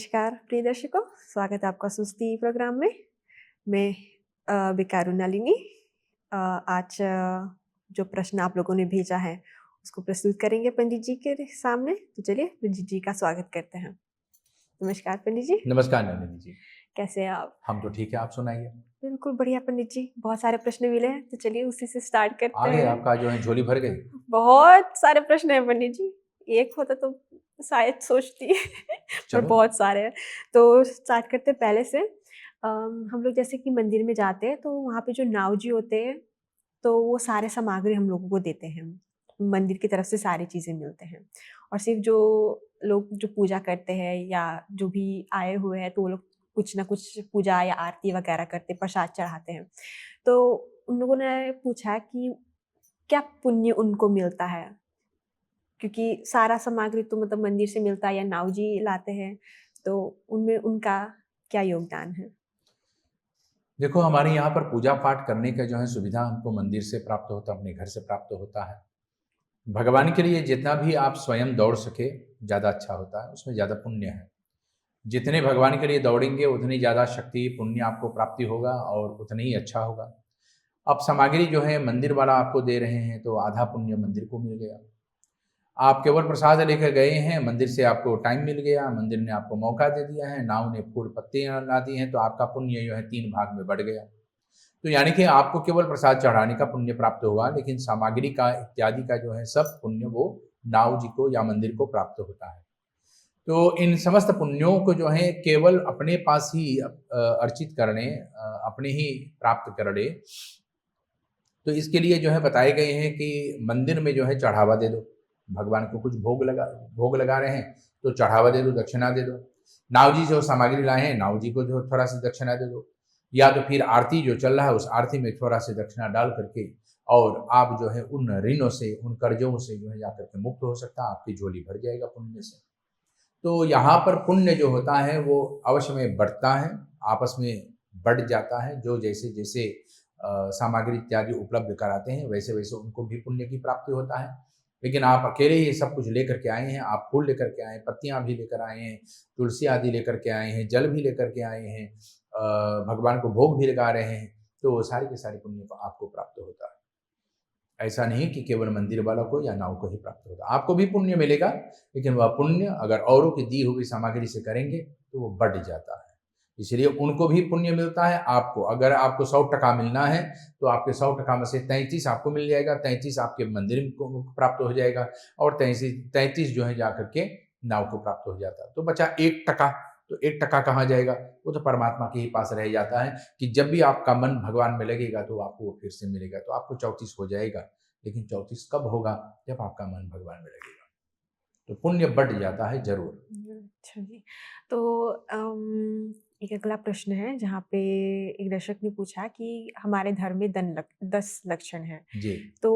नमस्कार प्रिय दर्शकों, स्वागत है आपका सुस्ती प्रोग्राम में। मैं बिकारु नलिनी आज जो प्रश्न आप लोगों ने भेजा है उसको प्रस्तुत करेंगे पंडित जी के सामने। तो चलिए पंडित जी का स्वागत करते हैं। नमस्कार पंडित जी। नमस्कार नलिनी जी। कैसे हैं आप? हम तो ठीक है, आप सुनाइए। बिल्कुल बढ़िया पंडित जी, बहुत सारे प्रश्न मिले हैं तो चलिए उसी से स्टार्ट करते आ गए, हैं। आपका जो है झोली भर गई। बहुत सारे प्रश्न हैं पंडित जी, एक होता तो शायद सोचती पर चलो। बहुत सारे हैं। तो स्टार्ट करते हैं पहले से। हम लोग जैसे कि मंदिर में जाते हैं तो वहाँ पे जो नाव जी होते हैं तो वो सारे सामग्री हम लोगों को देते हैं। मंदिर की तरफ से सारी चीज़ें मिलते हैं और सिर्फ जो लोग जो पूजा करते हैं या जो भी आए हुए हैं तो वो लोग कुछ ना कुछ पूजा या आरती वगैरह करते, प्रसाद चढ़ाते हैं। तो उन लोगों ने पूछा कि क्या पुण्य उनको मिलता है? क्योंकि सारा सामग्री तो मतलब मंदिर से मिलता है या नाव जी लाते हैं, तो उनमें उनका क्या योगदान है? देखो, हमारे यहाँ पर पूजा पाठ करने का जो है सुविधा हमको मंदिर से प्राप्त होता है, अपने घर से प्राप्त होता है। भगवान के लिए जितना भी आप स्वयं दौड़ सके ज़्यादा अच्छा होता है, उसमें ज़्यादा पुण्य है। जितने भगवान के लिए दौड़ेंगे उतनी ज़्यादा शक्ति पुण्य आपको प्राप्ति होगा और उतना ही अच्छा होगा। अब सामग्री जो है मंदिर वाला आपको दे रहे हैं तो आधा पुण्य मंदिर को मिल गया। आप केवल प्रसाद लेकर गए हैं, मंदिर से आपको टाइम मिल गया, मंदिर ने आपको मौका दे दिया है, नाव ने फूल पत्तियाँ ला दी हैं, तो आपका पुण्य जो है 3 भाग में बढ़ गया। तो यानी कि आपको केवल प्रसाद चढ़ाने का पुण्य प्राप्त हुआ, लेकिन सामग्री का इत्यादि का जो है सब पुण्य वो नाव जी को या मंदिर को प्राप्त होता है। तो इन समस्त पुण्यों को जो है केवल अपने पास ही अर्चित करने, अपने ही प्राप्त कर ले। तो इसके लिए जो है बताए गए हैं कि मंदिर में जो है चढ़ावा दे दो, भगवान को कुछ भोग लगा रहे हैं तो चढ़ावा दे दो, दक्षिणा दे दो। नाव जी जो सामग्री लाए हैं नाव जी को जो थोड़ा सा दक्षिणा दे दो, या तो फिर आरती जो चल रहा है उस आरती में थोड़ा सा दक्षिणा डाल करके और आप जो है उन ऋणों से, उन कर्जों से जो है जाकर के मुक्त हो सकता है, आपकी झोली भर जाएगा पुण्य से। तो यहाँ पर पुण्य जो होता है वो अवश्य में बढ़ता है, आपस में बढ़ जाता है। जो जैसे जैसे सामग्री इत्यादि उपलब्ध कराते हैं वैसे वैसे उनको भी पुण्य की प्राप्ति होता है। लेकिन आप अकेले ही सब कुछ लेकर के आए हैं, आप फूल लेकर के आए हैं, पत्तियाँ भी लेकर आए हैं, तुलसी आदि लेकर के आए हैं, जल भी लेकर के आए हैं, भगवान को भोग भी लगा रहे हैं, तो वो सारी के सारे पुण्य को आपको प्राप्त होता है। ऐसा नहीं कि केवल मंदिर वाला को या नाव को ही प्राप्त होगा, आपको भी पुण्य मिलेगा, लेकिन वह पुण्य अगर औरों की दी हुई सामग्री से करेंगे तो वो बढ़ जाता है। इसलिए उनको भी पुण्य मिलता है। आपको अगर आपको 100% मिलना है तो आपके 100% में से 33 आपको मिल जाएगा, 33 आपके मंदिर को प्राप्त हो जाएगा और 33 जो है जा करके नाव को प्राप्त हो जाता है। तो बचा 1%। तो 1% कहाँ जाएगा? वो तो परमात्मा के ही पास रह जाता है कि जब भी आपका मन भगवान में लगेगा तो आपको वो फिर से मिलेगा, तो आपको 34 हो जाएगा। लेकिन 34 कब होगा? जब आपका मन भगवान में लगेगा, तो पुण्य बढ़ जाता है जरूर। अच्छा जी। तो एक अगला प्रश्न है जहाँ पे एक दर्शक ने पूछा कि हमारे धर्म में 10 लक्षण हैं, जी। तो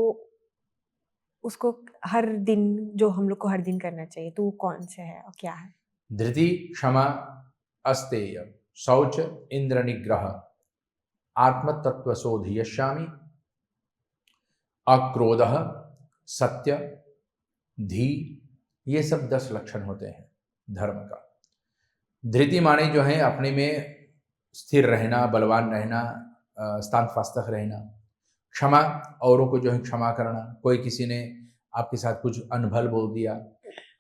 उसको हर दिन जो हम लोग को हर दिन करना चाहिए तो वो कौन से है और क्या है? धृति, क्षमा, अस्तेय, शौच, इंद्र निग्रह, आत्मतत्व शोध यश्यामि, अक्रोध, सत्य, धी, ये सब 10 लक्षण होते हैं धर्म का। धृति माने जो है अपने में स्थिर रहना, बलवान रहना, स्थान फास्तक रहना। क्षमा, औरों को जो है क्षमा करना। कोई किसी ने आपके साथ कुछ अनभल बोल दिया,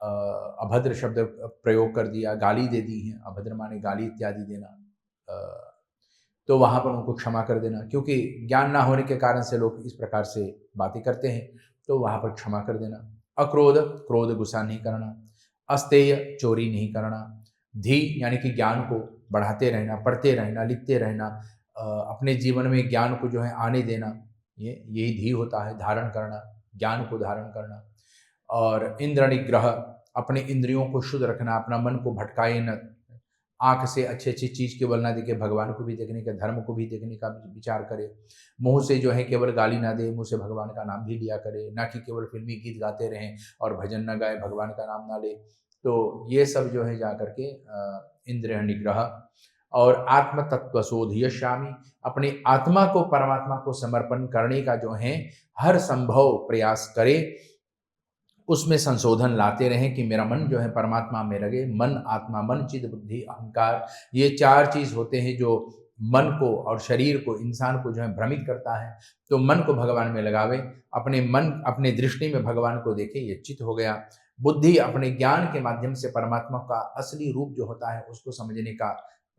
अभद्र शब्द प्रयोग कर दिया, गाली दे दी है, अभद्र माने गाली इत्यादि देना, तो वहाँ पर उनको क्षमा कर देना, क्योंकि ज्ञान ना होने के कारण से लोग इस प्रकार से बातें करते हैं, तो वहाँ पर क्षमा कर देना। अक्रोध, क्रोध गुस्सा नहीं करना। अस्तेय, चोरी नहीं करना। धी यानी कि ज्ञान को बढ़ाते रहना, पढ़ते रहना, लिखते रहना, अपने जीवन में ज्ञान को जो है आने देना, यही धी होता है, धारण करना, ज्ञान को धारण करना। और इंद्र निग्रह, अपने इंद्रियों को शुद्ध रखना, अपना मन को भटकाए न, आँख से अच्छी अच्छी चीज़ केवल ना देखे, भगवान को भी देखने का, धर्म को भी देखने का विचार करे। मुँह से जो है केवल गाली ना दे, मुँह से भगवान का नाम भी लिया करे, ना कि केवल फिल्मी गीत गाते रहें और भजन न गाए, भगवान का नाम ना ले। तो ये सब जो है जा करके इंद्रिय निग्रह। और आत्म तत्व शोध यश्यामि, अपने आत्मा को परमात्मा को समर्पण करने का जो है हर संभव प्रयास करे। उसमें संशोधन लाते रहें कि मेरा मन जो है परमात्मा में लगे। मन, आत्मा, मन, चित्त, बुद्धि, अहंकार, ये 4 चीज़ होते हैं जो मन को और शरीर को, इंसान को जो है भ्रमित करता है। तो मन को भगवान में लगावे, अपने मन, अपने दृष्टि में भगवान को देखे, ये चित्त हो गया। बुद्धि अपने ज्ञान के माध्यम से परमात्मा का असली रूप जो होता है उसको समझने का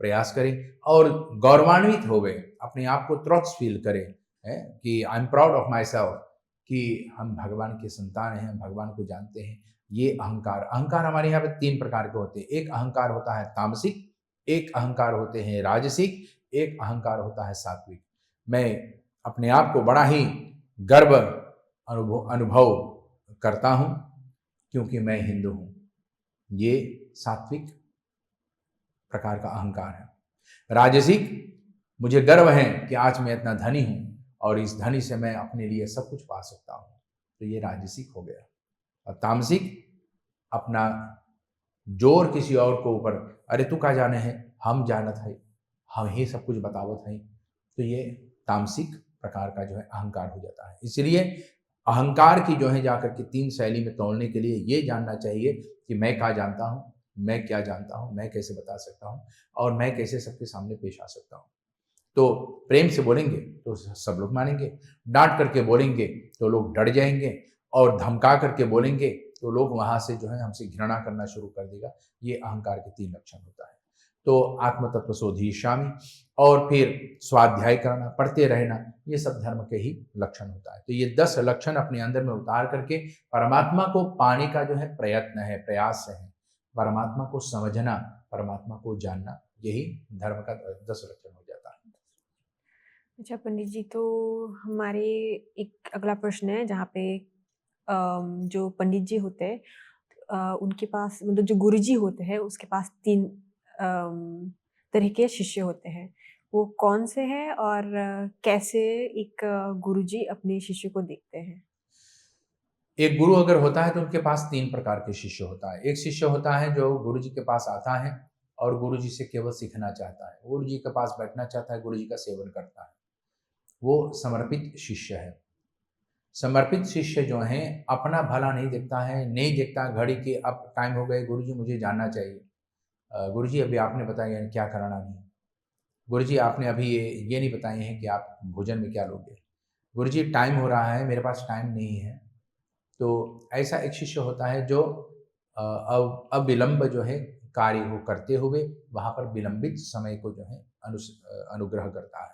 प्रयास करें और गौरवान्वित हो गए, अपने आप को ट्रस्ट फील करें, है कि I am proud of my self, कि हम भगवान के संतान हैं, हम भगवान को जानते हैं। ये अहंकार, अहंकार हमारे यहाँ पे 3 प्रकार के होते हैं। एक अहंकार होता है तामसिक, एक अहंकार होते हैं राजसिक, एक अहंकार होता है सात्विक। मैं अपने आप को बड़ा ही गर्व अनुभव करता हूँ क्योंकि मैं हिंदू हूँ। ये सात्विक प्रकार का अहंकार है। राजसिक, मुझे गर्व है कि आज मैं इतना धनी हूँ और इस धनी से मैं अपने लिए सब कुछ पा सकता हूँ, तो ये राजसिक हो गया। और तामसिक, अपना जोर किसी और को ऊपर, अरे तू का जाने है, हम जानत है, हम ही सब कुछ बतावत हैं, तो ये तामसिक प्रकार का जो है अहंकार हो जाता है। इसलिए अहंकार की जो है जाकर के 3 शैली में तोड़ने के लिए ये जानना चाहिए कि मैं क्या जानता हूँ, मैं क्या जानता हूँ, मैं कैसे बता सकता हूँ और मैं कैसे सबके सामने पेश आ सकता हूँ। तो प्रेम से बोलेंगे तो सब लोग मानेंगे, डांट करके बोलेंगे तो लोग डर जाएंगे और धमका करके बोलेंगे तो लोग वहां से जो है हमसे घृणा करना शुरू कर देगा। ये अहंकार के 3 लक्षण होता है। तो आत्म तत्व शोधिष्यामि और फिर स्वाध्याय करना, पढ़ते रहना, ये सब धर्म के ही लक्षण होता है। तो ये 10 लक्षण अपने अंदर में उतार करके परमात्मा को पाने का जो है प्रयत्न है, प्रयास है, परमात्मा को समझना, परमात्मा को जानना, यही धर्म का 10 लक्षण हो जाता है। अच्छा पंडित जी, तो हमारे एक अगला प्रश्न है जहाँ पे जो पंडित जी होते हैं उनके पास मतलब जो गुरुजी होते हैं उसके पास 3 तरह के शिष्य होते हैं। वो कौन से हैं और कैसे एक गुरुजी अपने शिष्य को देखते हैं? एक गुरु अगर होता है तो उनके पास 3 प्रकार के शिष्य होता है। एक शिष्य होता है जो गुरु जी के पास आता है और गुरु जी से केवल सीखना चाहता है। गुरु जी के पास बैठना चाहता है, गुरु जी का सेवन करता है। वो समर्पित शिष्य है। समर्पित शिष्य जो हैं अपना भला नहीं देखता है, नहीं देखता घड़ी के अब टाइम हो गए, गुरु जी मुझे जानना चाहिए। गुरु जी अभी आपने बताया क्या कराना नहीं। गुरु जी आपने अभी ये नहीं बताए हैं कि आप भोजन में क्या लोगे। गुरु जी टाइम हो रहा है, मेरे पास टाइम नहीं है। तो ऐसा एक शिष्य होता है जो अविलंब जो है कार्य को करते हुए वहाँ पर विलंबित समय को जो है अनुग्रह करता है।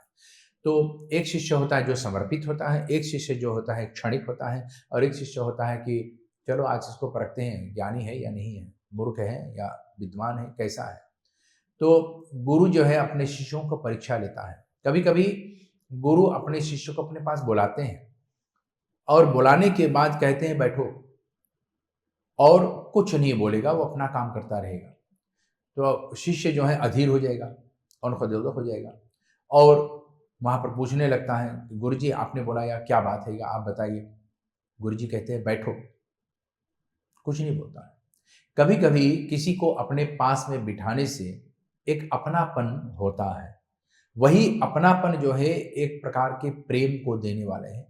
तो एक शिष्य होता है जो समर्पित होता है, एक शिष्य जो होता है क्षणिक होता है और एक शिष्य होता है कि चलो आज इसको परखते हैं, ज्ञानी है या नहीं है, मूर्ख है या विद्वान है, कैसा है। तो गुरु जो है अपने शिष्यों को परीक्षा लेता है। कभी कभी गुरु अपने शिष्य को अपने पास बुलाते हैं और बुलाने के बाद कहते हैं बैठो, और कुछ नहीं बोलेगा, वो अपना काम करता रहेगा। तो शिष्य जो है अधीर हो जाएगा और खजल हो जाएगा और वहाँ पर पूछने लगता है कि गुरुजी आपने बुलाया, क्या बात है, आप बताइए। गुरुजी कहते हैं बैठो, कुछ नहीं बोलता है। कभी कभी किसी को अपने पास में बिठाने से एक अपनापन होता है। वही अपनापन जो है एक प्रकार के प्रेम को देने वाले हैं।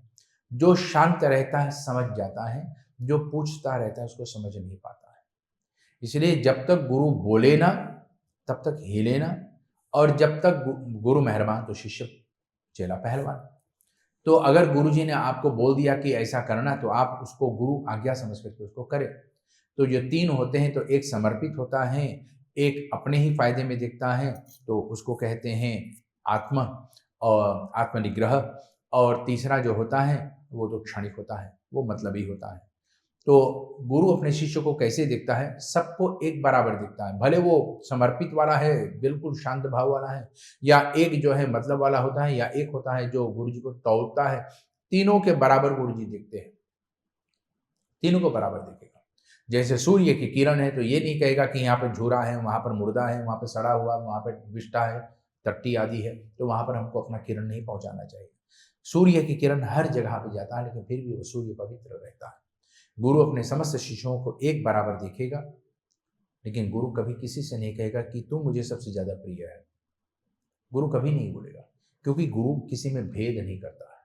जो शांत रहता है समझ जाता है, जो पूछता रहता है उसको समझ नहीं पाता है। इसलिए जब तक गुरु बोले ना तब तक हिले ना, और जब तक गुरु मेहरबान तो शिष्य चेला पहलवान। तो अगर गुरु जी ने आपको बोल दिया कि ऐसा करना तो आप उसको गुरु आज्ञा समझ करके उसको करें। तो जो 3 होते हैं, तो एक समर्पित होता है, एक अपने ही फायदे में देखता है तो उसको कहते हैं आत्मा और आत्मनिग्रह, और तीसरा जो होता है वो तो क्षणिक होता है, वो मतलबी होता है। तो गुरु अपने शिष्य को कैसे देखता है, सबको एक बराबर देखता है, भले वो समर्पित वाला है, बिल्कुल शांत भाव वाला है, या एक जो है मतलब वाला होता है, या एक होता है जो गुरु जी को तौलता है। तीनों के बराबर गुरु जी देखते हैं, तीनों को बराबर देखेगा। जैसे सूर्य की किरण है तो ये नहीं कहेगा कि यहाँ पर झूरा है, वहाँ पर मुर्दा है, वहाँ पर सड़ा हुआ, वहाँ पर विष्टा है, टट्टी आदि है, तो वहाँ पर हमको अपना किरण नहीं पहुँचाना चाहिए। सूर्य की किरण हर जगह पे जाता है, लेकिन फिर भी वो सूर्य पवित्र रहता है। गुरु अपने समस्त शिष्यों को एक बराबर देखेगा, लेकिन गुरु कभी किसी से नहीं कहेगा कि तू मुझे सबसे ज्यादा प्रिय है। गुरु कभी नहीं बोलेगा, क्योंकि गुरु किसी में भेद नहीं करता है,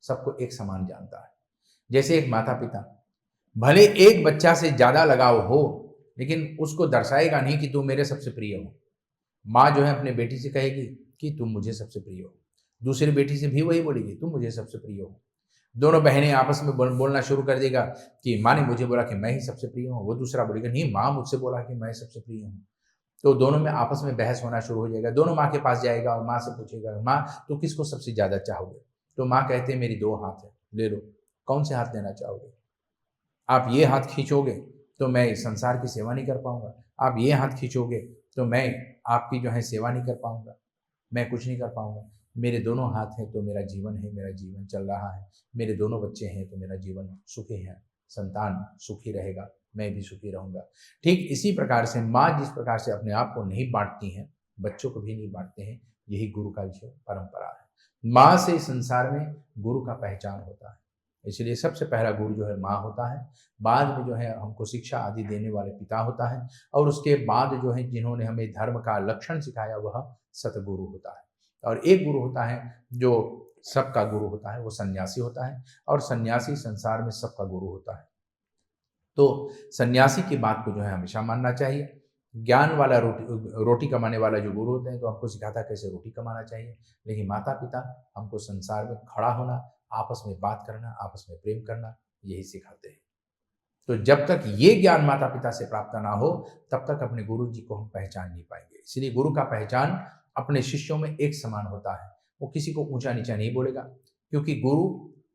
सबको एक समान जानता है। जैसे एक माता पिता, भले एक बच्चा से ज़्यादा लगाव हो, लेकिन उसको दर्शाएगा नहीं कि तू मेरे सबसे प्रिय हो। माँ जो है अपने बेटी से कहेगी कि तुम मुझे सबसे प्रिय हो, दूसरी बेटी से भी वही बोलेगी तुम मुझे सबसे प्रिय हो। दोनों बहनें आपस में बोलना शुरू कर देगा कि माँ ने मुझे बोला कि मैं ही सबसे प्रिय हूँ, वो दूसरा बोलेगा नहीं माँ मुझसे बोला कि मैं सबसे प्रिय हूँ। तो दोनों में आपस में बहस होना शुरू हो जाएगा। दोनों माँ के पास जाएगा और माँ से पूछेगा माँ तो किसको सबसे ज़्यादा चाहोगे? तो माँ कहते हैं मेरी 2 हाथ है, ले लो, कौन से हाथ लेना चाहोगे? आप ये हाथ खींचोगे तो मैं इस संसार की सेवा नहीं कर पाऊंगा, आप ये हाथ खींचोगे तो मैं आपकी जो है सेवा नहीं कर पाऊंगा, मैं कुछ नहीं कर पाऊंगा। मेरे दोनों हाथ हैं तो मेरा जीवन है, मेरा जीवन चल रहा है। मेरे दोनों बच्चे हैं तो मेरा जीवन सुखी है, संतान सुखी रहेगा, मैं भी सुखी रहूंगा। ठीक इसी प्रकार से माँ जिस प्रकार से अपने आप को नहीं बांटती हैं, बच्चों को भी नहीं बांटते हैं, यही गुरु का जो परंपरा है। माँ से संसार में गुरु का पहचान होता है, इसलिए सबसे पहला गुरु जो है माँ होता है। बाद में जो है हमको शिक्षा आदि देने वाले पिता होता है, और उसके बाद जो है जिन्होंने हमें धर्म का लक्षण सिखाया वह सतगुरु होता है। और एक गुरु होता है जो सबका गुरु होता है, वो सन्यासी होता है, और सन्यासी संसार में सबका गुरु होता है। तो सन्यासी की बात को जो है हमेशा मानना चाहिए। ज्ञान वाला रोटी कमाने वाला जो गुरु होते हैं तो हमको सिखाता है कैसे रोटी कमाना चाहिए, लेकिन माता पिता हमको संसार में खड़ा होना, आपस में बात करना, आपस में प्रेम करना, यही सिखाते हैं। तो जब तक ये ज्ञान माता पिता से प्राप्त ना हो तब तक अपने गुरु जी को हम पहचान नहीं पाएंगे। इसलिए गुरु का पहचान अपने शिष्यों में एक समान होता है, वो किसी को ऊंचा नीचा नहीं बोलेगा, क्योंकि गुरु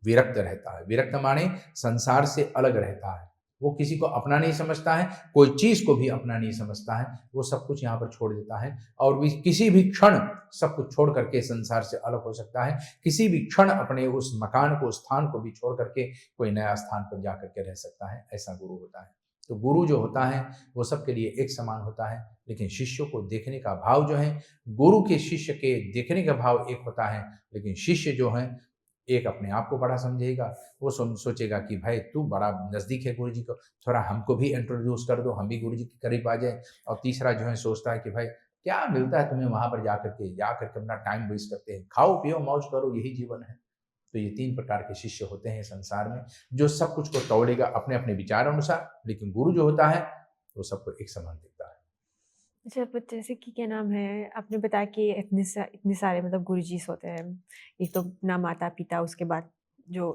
विरक्त रहता है। विरक्त माने संसार से अलग रहता है, वो किसी को अपना नहीं समझता है, कोई चीज को भी अपना नहीं समझता है, वो सब कुछ यहाँ पर छोड़ देता है और किसी भी क्षण सब कुछ छोड़ करके संसार से अलग हो सकता है। किसी भी क्षण अपने उस मकान को, स्थान को भी छोड़ करके कोई नया स्थान पर जा करके रह सकता है, ऐसा गुरु होता है। तो गुरु जो होता है वो सबके लिए एक समान होता है, लेकिन शिष्यों को देखने का भाव जो है, गुरु के शिष्य के देखने का भाव एक होता है, लेकिन शिष्य जो है एक अपने आप को बड़ा समझेगा, वो सोचेगा कि भाई तू बड़ा नज़दीक है गुरु जी को, थोड़ा हमको भी इंट्रोड्यूस कर दो, हम भी गुरु जी के करीब आ जाए। और तीसरा जो है सोचता है कि भाई क्या मिलता है तुम्हें वहाँ पर जा करके अपना टाइम वेस्ट करते हैं, खाओ पियो मौज करो, यही जीवन है। तो ये 3 प्रकार के शिष्य होते हैं संसार में, जो सब कुछ को तोड़ेगा अपने अपने विचार अनुसार, लेकिन गुरु जो होता है वो सबको एक समान दिखता है। अच्छा, बट जैसे कि क्या नाम है, आपने बताया कि इतने सारे मतलब गुरुजीस होते हैं। एक तो ना माता-पिता, उसके बाद जो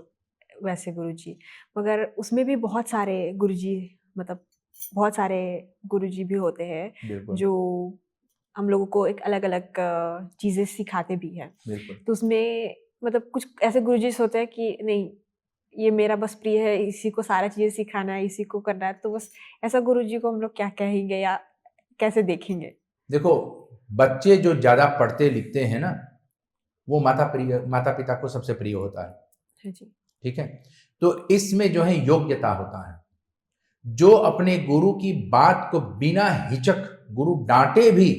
वैसे गुरुजी, मगर उसमें भी बहुत सारे गुरुजी, मतलब बहुत सारे गुरुजी भी होते हैं, बिल्कुल, जो हम लोगों को एक अलग-अलग चीज़ें सिखाते भी हैं। बिल्कुल। तो उसमें मतलब कुछ ऐसे गुरुजीस होते हैं कि नहीं, ये मेरा बस प्रिय है, इसी को सारा चीज़ें सिखाना है, इसी को करना है, तो बस ऐसा गुरुजी को हम लोग क्या कहेंगे या कैसे देखेंगे? देखो, बच्चे जो ज़्यादा पढ़ते लिखते हैं ना, वो माता-पिता को सबसे प्रिय होता है, हाँ जी। ठीक है? तो इसमें जो है योग्यता होता है। जो अपने गुरु की बात को बिना हिचक, गुरु डाँटे भी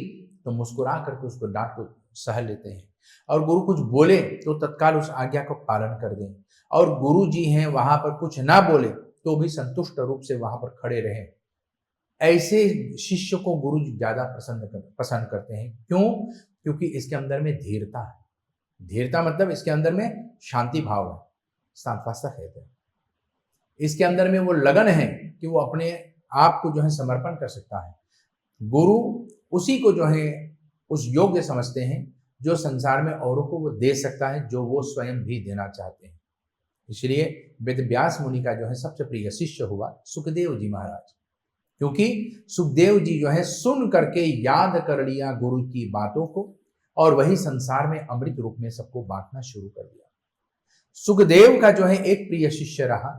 तो मुस्कुरा करके उसको डाँट को सह लेते हैं, और गुरु कुछ बोले तो तत्काल उस आज्ञा को पालन कर दें, और गुरु जी हैं वहाँ पर कुछ ना बोले तो भी संतुष्ट रूप से वहाँ पर खड़े रहें। ऐसे शिष्य को गुरु जी ज़्यादा पसंद करते हैं। क्यों? क्योंकि इसके अंदर में धीरता है। धीरता मतलब इसके अंदर में शांति भाव है, शांतवासा कहते हैं। इसके अंदर में वो लगन है कि वो अपने आप को जो है समर्पण कर सकता है। गुरु उसी को जो है उस योग्य समझते हैं जो संसार में औरों को वो दे सकता है, जो वो स्वयं भी देना चाहते हैं। इसलिए वेद व्यास मुनि का जो है सबसे प्रिय शिष्य हुआ सुखदेव जी महाराज, क्योंकि सुखदेव जी जो है सुन करके याद कर लिया गुरु की बातों को, और वही संसार में अमृत रूप में सबको बांटना शुरू कर दिया। सुखदेव का जो है एक प्रिय शिष्य रहा,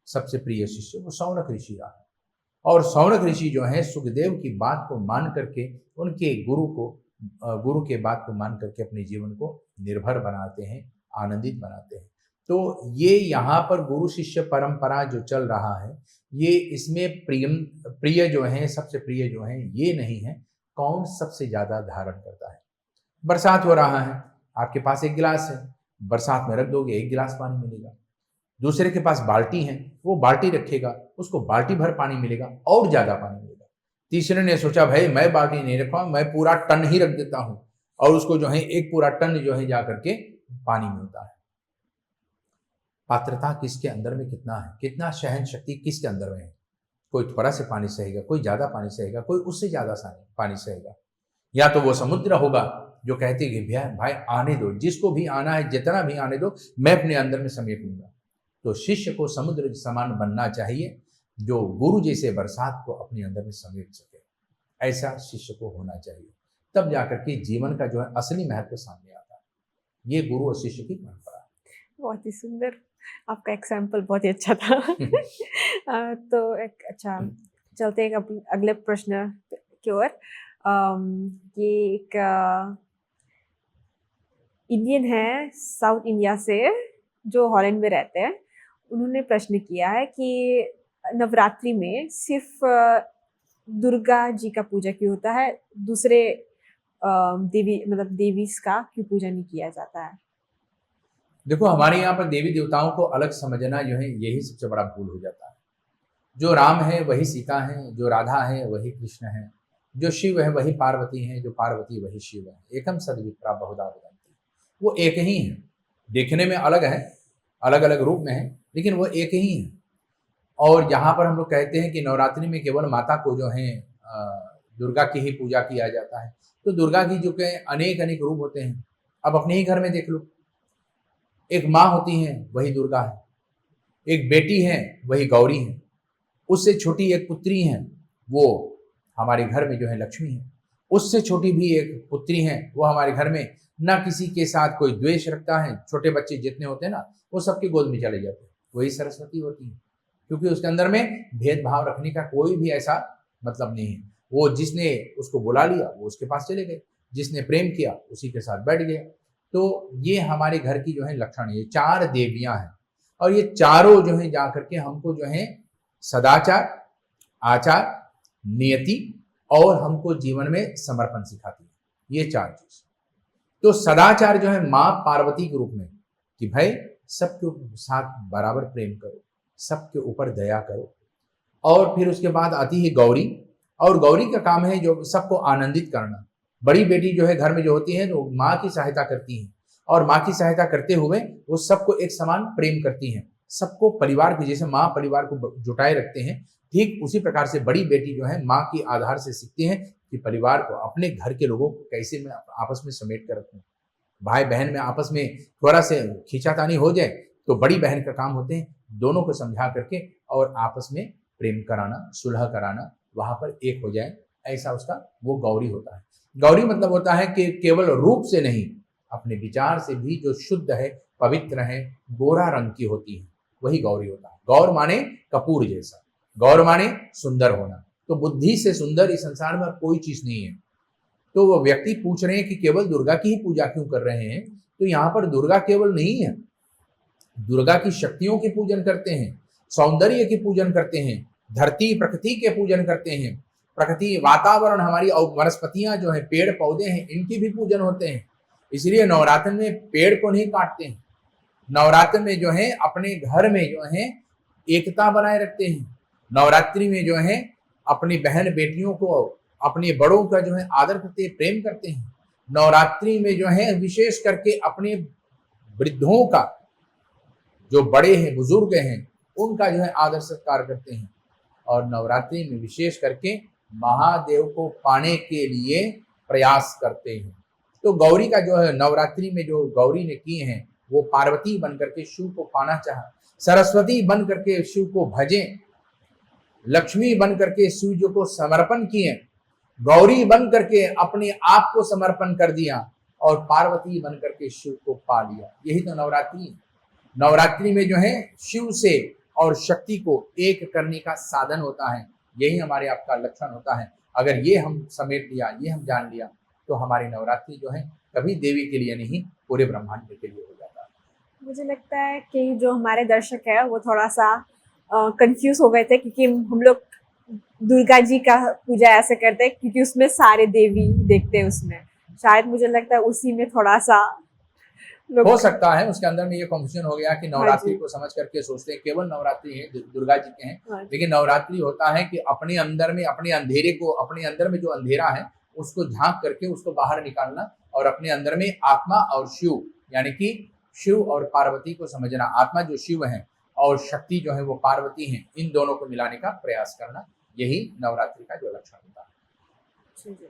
सबसे प्रिय शिष्य वो सौनक ऋषि रहा, और सौनक ऋषि जो है सुखदेव की बात को मान करके उनके गुरु के बात को मान करके अपने जीवन को निर्भर बनाते हैं, आनंदित बनाते हैं। तो ये यहाँ पर गुरु शिष्य परंपरा जो चल रहा है, ये इसमें प्रिय जो है, सबसे प्रिय जो है, ये नहीं है कौन सबसे ज्यादा धारण करता है। बरसात हो रहा है, आपके पास एक गिलास है, बरसात में रख दोगे 1 गिलास पानी मिलेगा। दूसरे के पास बाल्टी है, वो बाल्टी रखेगा, उसको बाल्टी भर पानी मिलेगा और ज्यादा पानी मिलेगा। तीसरे ने सोचा भाई मैं बाल्टी नहीं रखा, मैं पूरा टन ही रख देता हूं, और उसको जो है एक पूरा टन जो है जा करके पानी मिलता है। पात्रता किसके अंदर में कितना है, कितना सहन शक्ति किसके अंदर में है। कोई थोड़ा से पानी सहेगा, कोई ज्यादा पानी सहेगा, कोई उससे ज्यादा पानी सहेगा। या तो वो समुद्र होगा जो कहते कि भैया भाई आने दो, जिसको भी आना है जितना भी आने दो, मैं अपने अंदर में समेट लूंगा। तो शिष्य को समुद्र समान बनना चाहिए, जो गुरु जैसे बरसात को अपने अंदर में समेट सके। ऐसा शिष्य को होना चाहिए, तब जाकर के जीवन का जो है असली महत्व सामने आता है। ये गुरु और शिष्य की परंपरा है। बहुत ही सुंदर, आपका एग्जाम्पल बहुत ही अच्छा था। तो एक अच्छा, चलते हैं अगले प्रश्न की ओर। ये एक इंडियन है साउथ इंडिया से, जो हॉलैंड में रहते हैं। उन्होंने प्रश्न किया है कि नवरात्रि में सिर्फ दुर्गा जी का पूजा क्यों होता है, दूसरे देवी मतलब देवीस का क्यों पूजा नहीं किया जाता है? देखो, हमारे यहाँ पर देवी देवताओं को अलग समझना जो है यही सबसे बड़ा भूल हो जाता है। जो राम है वही सीता है, जो राधा है वही कृष्ण है, जो शिव है वही पार्वती है, जो पार्वती वही शिव है। एकम सद विप्रा बहुधा वदन्ति। वो एक ही है, देखने में अलग है, अलग अलग रूप में है, लेकिन वो एक ही है। और यहाँ पर हम लोग कहते हैं कि नवरात्रि में केवल माता को जो है दुर्गा की ही पूजा किया जाता है। तो दुर्गा की जो के अनेक अनेक रूप होते हैं। अब अपने ही घर में देख लो, एक माँ होती है वही दुर्गा है, एक बेटी है वही गौरी है, उससे छोटी एक पुत्री है वो हमारे घर में जो है लक्ष्मी है, उससे छोटी भी एक पुत्री है वो हमारे घर में ना किसी के साथ कोई द्वेष रखता है। छोटे बच्चे जितने होते हैं ना, वो सबके गोद में चले जाते हैं, वही सरस्वती होती है, क्योंकि उसके अंदर में भेदभाव रखने का कोई भी ऐसा मतलब नहीं है। वो जिसने उसको बुला लिया वो उसके पास चले गए, जिसने प्रेम किया उसी के साथ बैठ गया। तो ये हमारे घर की जो है लक्षण है, ये 4 देवियां हैं, और ये चारों जो है जाकर के हमको जो है सदाचार, आचार, नियति और हमको जीवन में समर्पण सिखाती है, ये 4 चीज। तो सदाचार जो है माँ पार्वती के रूप में, कि भाई सबके साथ बराबर प्रेम करो, सबके ऊपर दया करो। और फिर उसके बाद आती है गौरी, और गौरी का काम है जो सबको आनंदित करना। बड़ी बेटी जो है घर में जो होती है तो माँ की सहायता करती है, और माँ की सहायता करते हुए वो सबको एक समान प्रेम करती हैं, सबको परिवार की, जैसे माँ परिवार को जुटाए रखते हैं, ठीक उसी प्रकार से बड़ी बेटी जो है माँ की आधार से सीखती है कि परिवार को, अपने घर के लोगों को कैसे मैं आपस में समेट कर रखूं। भाई बहन में आपस में थोड़ा से खींचातानी हो जाए तो बड़ी बहन का काम होते हैं दोनों को समझा करके और आपस में प्रेम कराना, सुलह कराना, वहां पर एक हो जाए, ऐसा उसका वो गौरी होता है। गौरी मतलब होता है कि केवल रूप से नहीं, अपने विचार से भी जो शुद्ध है, पवित्र है, गोरा रंग की होती है, वही गौरी होता है। गौर माने कपूर जैसा, गौर माने सुंदर होना। तो बुद्धि से सुंदर इस संसार में कोई चीज नहीं है। तो वो व्यक्ति पूछ रहे हैं कि केवल दुर्गा की ही पूजा क्यों कर रहे हैं, तो यहाँ पर दुर्गा केवल नहीं है, दुर्गा की शक्तियों के पूजन करते हैं, सौंदर्य के पूजन करते हैं, धरती प्रकृति के पूजन करते हैं, प्रकृति वातावरण हमारी वनस्पतियां जो है, पेड़ पौधे हैं, इनकी भी पूजन होते हैं। इसलिए नवरात्र में पेड़ को नहीं काटते हैं, नवरात्र में जो है अपने घर में जो है एकता बनाए रखते हैं। नवरात्रि में जो है अपनी बहन बेटियों को, अपने बड़ों का जो है आदर करते हैं, प्रेम करते हैं। नवरात्रि में जो है विशेष करके अपने वृद्धों का, जो बड़े हैं बुजुर्ग हैं, उनका जो है आदर सत्कार करते हैं। और नवरात्रि में विशेष करके महादेव को पाने के लिए प्रयास करते हैं। तो गौरी का जो है नवरात्रि में जो गौरी ने किए हैं, वो पार्वती बन करके शिव को पाना चाहा, सरस्वती बन करके शिव को भजे, लक्ष्मी बन करके शिव जी को समर्पण किए, गौरी बन करके अपने आप को समर्पण कर दिया, और पार्वती बन करके शिव को पा लिया। यही तो नवरात्रि है। नवरात्रि में जो है शिव से और शक्ति को एक करने का साधन होता है, यही हमारे आपका लक्षण होता है। अगर ये हम समेट लिया, ये हम जान लिया, तो हमारी नवरात्रि जो है कभी देवी के लिए नहीं, पूरे ब्रह्मांड के लिए हो जाता है। मुझे लगता है कि जो हमारे दर्शक है वो थोड़ा सा कंफ्यूज हो गए थे, क्योंकि हम लोग दुर्गा जी का पूजा ऐसे करते हैं क्योंकि उसमें सारे देवी देखते हैं उसमें। शायद मुझे लगता है उसी में थोड़ा सा हो सकता है उसके अंदर में ये कंफ्यूजन हो गया कि हाँ नवरात्रि जी। को समझ करके सोचते हैं केवल नवरात्रि है, दुर्गा जी के हैं। हाँ जी। लेकिन नवरात्रि होता है कि अपने अंदर में, अपने अंधेरे को, अपने अंदर में जो अंधेरा है उसको झांक करके उसको बाहर निकालना, और अपने अंदर में आत्मा और शिव यानी कि शिव और पार्वती को समझना, आत्मा जो शिव है और शक्ति जो है वो पार्वती है, इन दोनों को मिलाने का प्रयास करना, यही नवरात्रि का जो लक्षण होता है। जी, जी।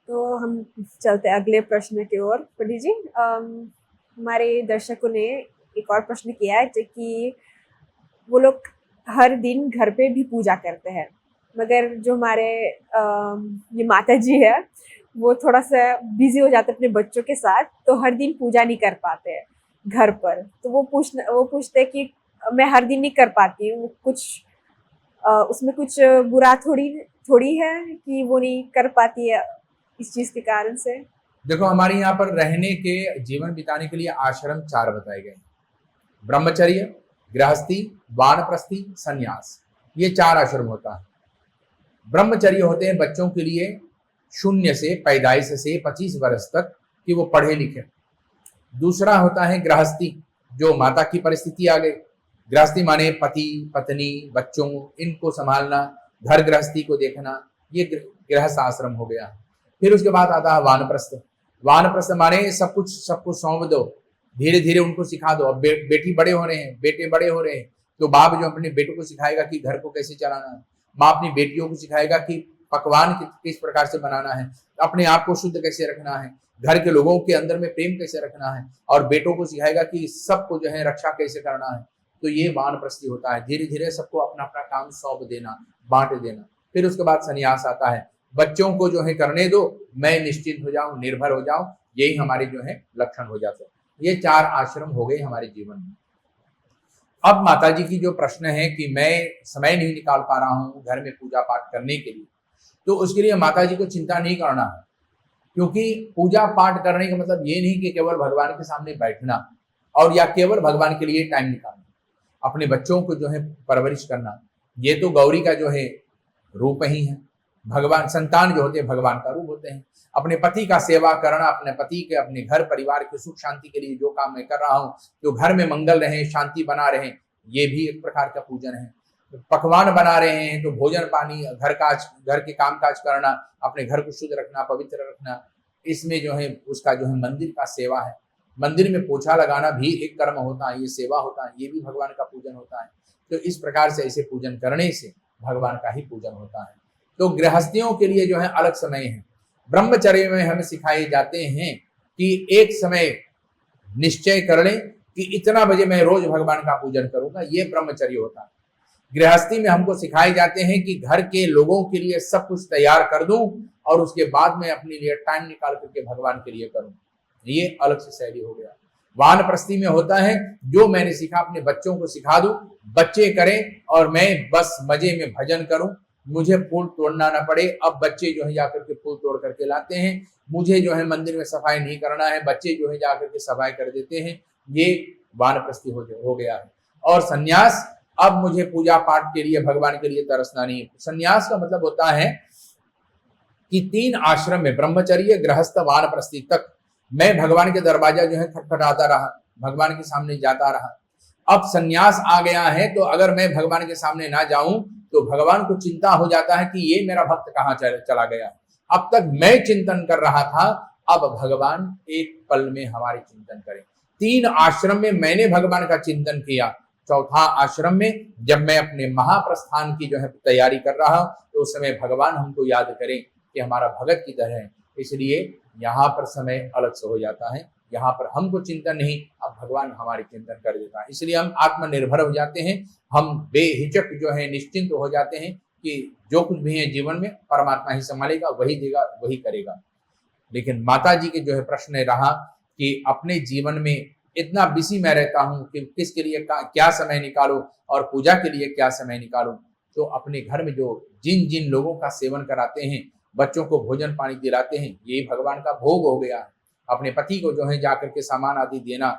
तो हम चलते हैं अगले प्रश्न की ओर। पंडित जी, हमारे दर्शकों ने एक और प्रश्न किया है कि वो लोग हर दिन घर पे भी पूजा करते हैं, मगर जो हमारे ये माता जी है, वो थोड़ा सा बिजी हो जाते हैं अपने बच्चों के साथ, तो हर दिन पूजा नहीं कर पाते हैं घर पर। तो वो पूछते हैं कि मैं हर दिन नहीं कर पाती हूँ, कुछ उसमें कुछ बुरा थोड़ी थोड़ी है कि वो नहीं कर पाती है इस चीज के कारण से। देखो, हमारे यहाँ पर रहने के, जीवन बिताने के लिए आश्रम 4 बताए गए: ब्रह्मचर्य, गृहस्थी, वानप्रस्थी, संन्यास। ये 4 आश्रम होता है। ब्रह्मचर्य होते हैं बच्चों के लिए 0 से पैदाइश से 25 वर्ष तक कि वो पढ़े लिखे। दूसरा होता है गृहस्थी, जो माता की परिस्थिति आ गई। गृहस्थी माने पति पत्नी बच्चों, इनको संभालना, घर गृहस्थी को देखना, ये गृहस्थ आश्रम हो गया। फिर उसके बाद आता है वानप्रस्थ। वानप्रस्थ माने सब कुछ सौंप दो, धीरे धीरे उनको सिखा दो। अब बेटी बड़े हो रहे हैं, बेटे बड़े हो रहे हैं, तो बाप जो अपने बेटों को सिखाएगा कि घर को कैसे चलाना है, माँ अपनी बेटियों को सिखाएगा कि पकवान किस प्रकार से बनाना है, अपने आप को शुद्ध कैसे रखना है, घर के लोगों के अंदर में प्रेम कैसे रखना है, और बेटों को सिखाएगा कि सबको जो है रक्षा कैसे करना है। तो ये वानप्रस्थी होता है, धीरे धीरे सबको अपना अपना काम सौंप देना, बांट देना। फिर उसके बाद संन्यास आता है, बच्चों को जो है करने दो, मैं निश्चिंत हो जाऊं, निर्भर हो जाऊं, यही हमारे जो है लक्षण हो जाते हैं। ये 4 आश्रम हो गए हमारे जीवन में। अब माता जी की जो प्रश्न है कि मैं समय नहीं निकाल पा रहा हूं घर में पूजा पाठ करने के लिए, तो उसके लिए माता जी को चिंता नहीं करना है, क्योंकि पूजा पाठ करने का मतलब ये नहीं कि केवल भगवान के सामने बैठना और या केवल भगवान के लिए टाइम निकालना, अपने बच्चों को जो है परवरिश करना, ये तो गौरी का जो है रूप ही है। भगवान, संतान जो होते हैं भगवान का रूप होते हैं। अपने पति का सेवा करना, अपने पति के, अपने घर परिवार के सुख शांति के लिए जो काम मैं कर रहा हूँ, तो घर में मंगल रहे, शांति बना रहे, ये भी एक प्रकार का पूजन है। पकवान बना रहे हैं तो भोजन पानी, घर के काम काज करना, अपने घर को शुद्ध रखना, पवित्र रखना, इसमें जो है उसका जो है मंदिर का सेवा है। मंदिर में पोछा लगाना भी एक कर्म होता है, ये सेवा होता है, ये भी भगवान का पूजन होता है। तो इस प्रकार से ऐसे पूजन करने से भगवान का ही पूजन होता है। तो गृहस्थियों के लिए जो है अलग समय है। ब्रह्मचर्य में हमें सिखाए जाते हैं कि एक समय निश्चय कर लें कि इतना बजे मैं रोज भगवान का पूजन करूंगा, ये ब्रह्मचर्य होता है। गृहस्थी में हमको सिखाए जाते हैं कि घर के लोगों के लिए सब कुछ तैयार कर दूं और उसके बाद में अपने लिए टाइम निकाल करके भगवान के लिए करूं, ये अलग से शैली हो गया। वानप्रस्थी में होता है जो मैंने सीखा अपने बच्चों को सिखा दूं, बच्चे करें और मैं बस मजे में भजन करूं, मुझे फूल तोड़ना ना पड़े। अब बच्चे जो है जाकर के फूल तोड़ करके लाते हैं, मुझे जो है मंदिर में सफाई नहीं करना है, बच्चे जो है जाकर के सफाई कर देते हैं, ये वानप्रस्थी हो गया है। और संन्यास, अब मुझे पूजा पाठ के लिए भगवान के लिए तरसना नहीं। संन्यास का मतलब होता है कि 3 आश्रम में ब्रह्मचर्य, गृहस्थ, वानप्रस्थी तक मैं भगवान के दरवाजा जो है खटखटाता रहा, भगवान के सामने जाता रहा। अब संन्यास आ गया है तो अगर मैं भगवान के सामने ना जाऊं तो भगवान को चिंता हो जाता है कि ये मेरा भक्त कहाँ चला गया। अब तक मैं चिंतन कर रहा था, अब भगवान एक पल में हमारे चिंतन करें। 3 आश्रम में मैंने भगवान का चिंतन किया, चौथा आश्रम में जब मैं अपने महाप्रस्थान की जो है तैयारी कर रहा हूं तो उस समय भगवान हमको याद करें कि हमारा भगत किधर है। इसलिए यहाँ पर समय अलग से हो जाता है, यहाँ पर हमको चिंतन नहीं, अब भगवान हमारे चिंतन कर देता है। इसलिए हम आत्मनिर्भर हो जाते हैं, हम बेहिचक जो है निश्चिंत हो जाते हैं कि जो कुछ भी है जीवन में परमात्मा ही संभालेगा, वही देगा, वही करेगा। लेकिन माता जी के जो है प्रश्न रहा कि अपने जीवन में इतना बिजी मैं रहता हूँ कि किसके लिए क्या समय निकालो और पूजा के लिए क्या समय निकालो। तो अपने घर में जो जिन जिन लोगों का सेवन कराते हैं, बच्चों को भोजन पानी दिलाते हैं, ये भगवान का भोग हो गया है। अपने पति को जो है जाकर के सामान आदि देना,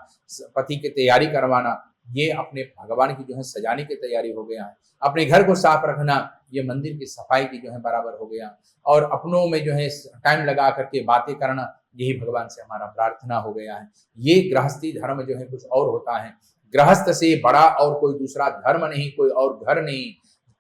पति की तैयारी करवाना, ये अपने भगवान की जो है सजाने की तैयारी हो गया है। अपने घर को साफ रखना, ये मंदिर की सफाई की जो है बराबर हो गया। और अपनों में जो है टाइम लगा करके बातें करना, यही भगवान से हमारा प्रार्थना हो गया है। ये गृहस्थी धर्म जो है कुछ और होता है। गृहस्थ से बड़ा और कोई दूसरा धर्म नहीं, कोई और घर नहीं,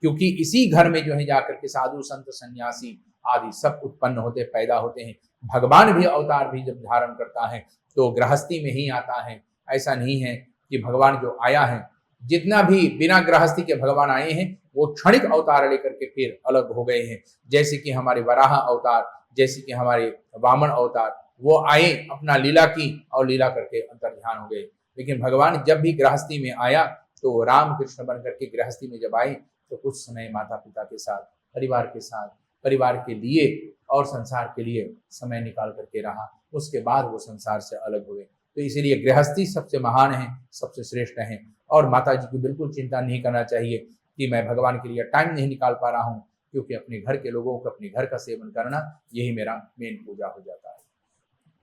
क्योंकि इसी घर में जो है जाकर के साधु संत सन्यासी आदि सब उत्पन्न होते, पैदा होते हैं। भगवान भी अवतार भी जब धारण करता है तो गृहस्थी में ही आता है। ऐसा नहीं है कि भगवान जो आया है, जितना भी बिना गृहस्थी के भगवान आए हैं वो क्षणिक अवतार लेकर के फिर अलग हो गए हैं। जैसे कि हमारे वराह अवतार, जैसे कि हमारे वामन अवतार, वो आए, अपना लीला की और लीला करके अंतर्ध्यान हो गए। लेकिन भगवान जब भी गृहस्थी में आया तो राम कृष्ण बन करके गृहस्थी में जब आए तो कुछ समय माता पिता के साथ, परिवार के साथ, परिवार के लिए और संसार के लिए समय निकाल करके रहा। उसके बाद वो संसार से अलग हुए। तो इसीलिए गृहस्थी सबसे महान है, सबसे श्रेष्ठ है। और माता जी की बिल्कुल चिंता नहीं करना चाहिए कि मैं भगवान के लिए टाइम नहीं निकाल पा रहा हूँ, क्योंकि अपने घर के लोगों को अपने घर का सेवन करना यही मेरा मेन पूजा हो जाता है।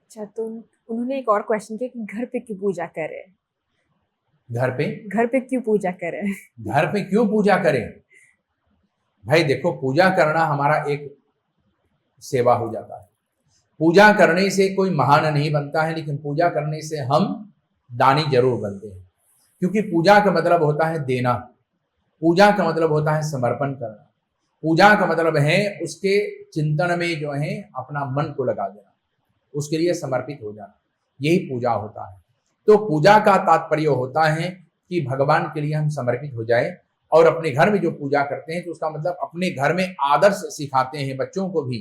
अच्छा, तो उन्होंने एक और क्वेश्चन किया कि घर पे क्यों पूजा करें? घर पे क्यों पूजा करें? घर पे क्यों पूजा करें? भाई देखो, पूजा करना हमारा एक सेवा हो जाता है। पूजा करने से कोई महान नहीं बनता है, लेकिन पूजा करने से हम दानी जरूर बनते हैं। क्योंकि पूजा का मतलब होता है देना, पूजा का मतलब होता है समर्पण करना, पूजा का मतलब है उसके चिंतन में जो है अपना मन को लगा देना, उसके लिए समर्पित हो जाना, यही पूजा होता है। तो पूजा का तात्पर्य होता है कि भगवान के लिए हम समर्पित हो जाए। और अपने घर में जो पूजा करते हैं तो उसका मतलब अपने घर में आदर्श सिखाते हैं बच्चों को भी